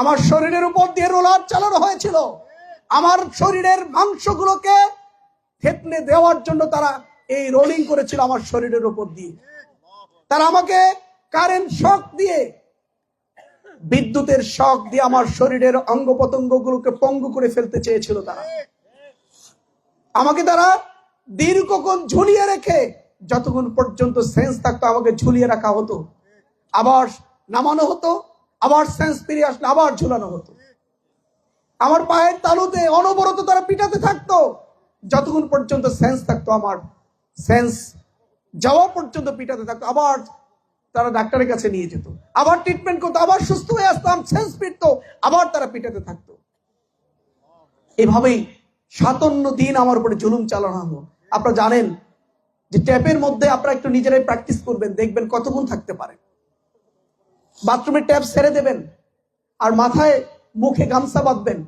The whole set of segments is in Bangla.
আমার শরীরের উপর দিয়ে রোলার চালানো হয়েছিল। আমার শরীরের মাংসগুলোকে থেতলে দেওয়ার জন্য তারা এই রোলিং করেছিল আমার শরীরের উপর দিয়ে। তারা আমাকে কারেন্ট শক দিয়ে, বিদ্যুতের শক দিয়ে আমার শরীরের অঙ্গ প্রত্যঙ্গগুলোকে পঙ্গু করে ফেলতে চেয়েছিল। আমাকে তারা দীর্ঘক্ষণ ঝুলিয়ে রেখে, যতক্ষণ পর্যন্ত সেন্স থাকতো আমাকে ঝুলিয়ে রাখা হতো, আবার নামানো হতো, আবার সেন্স ফিরে আসলে আবার ঝুলানো হতো। আমার পায়ের তালুতে অনবরত তারা পিটাতে থাকতো, যতক্ষণ পর্যন্ত সেন্স থাকতো। আমার সেন্স যাওয়া পর্যন্ত পিটাতে থাকতো। আবার তারা ডাক্তারের কাছে নিয়ে যেত, আবার ট্রিটমেন্ট করতো, আবার সুস্থ হয়ে আসতাম, সেন্স ফিরতো, আবার তারা পিটাতে থাকতো। এভাবেই 57 দিন আমার উপরে জুলুম চালানো হলো। আপনারা জানেন যে ট্যাপের মধ্যে আপনারা একটু নিজেরাই প্র্যাকটিস করবেন, দেখবেন কতক্ষণ থাকতে পারে। বাথরুমের ট্যাপ ছেড়ে দেবেন, আর মাথায় মুখে গামছা বাঁধবেন,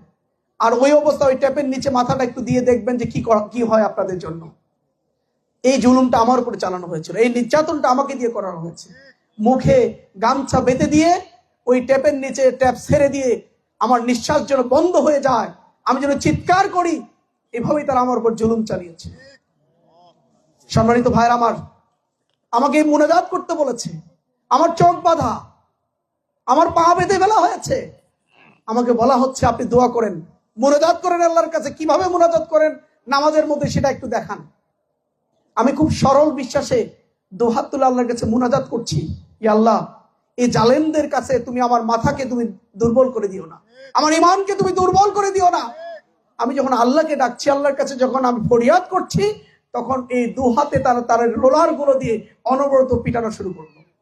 আর ওই অবস্থা ওই ট্যাপের নিচে মাথাটা একটু দিয়ে দেখবেন যে কি হয় আপনাদের জন্য। এই জুলুমটা আমার উপরে চালানো হয়েছিল, এই নির্যাতনটা আমাকে দিয়ে করানো হয়েছে। মুখে গামছা বেঁধে দিয়ে ওই ট্যাপের নিচে ট্যাপ ছেড়ে দিয়ে আমার নিঃশ্বাস যেন বন্ধ হয়ে যায়, আমি যেন চিৎকার করি, এভাবেই তারা আমার উপর জুলুম চালিয়েছে। সম্মানিত ভাইরা আমার, আমাকে মুনাজাত করতে বলেছে, আমার চোখ বাঁধা, আমার পা বেঁধে ফেলা হয়েছে। আমাকে বলা হচ্ছে আপনি দোয়া করেন, মুনাজাত করেন আল্লাহর কাছে। কিভাবে মুনাজাত করেন নামাজের মধ্যে সেটা একটু দেখান। আমি খুব সরল বিশ্বাসে দুহাত তুলে আল্লাহর কাছে মুনাজাত করছি, ইয়া আল্লাহ, এই জালেমদের কাছে তুমি আমার মাথাকে তুমি দুর্বল করে দিও না, আমার ঈমানকে তুমি দুর্বল করে দিও না। আমি যখন আল্লাহকে ডাকছি, আল্লাহর কাছে যখন আমি ফরিয়াদ করছি, তখন এই দুহাতে তারা রোলার গুলো দিয়ে অনবরত পিটানো শুরু করলো।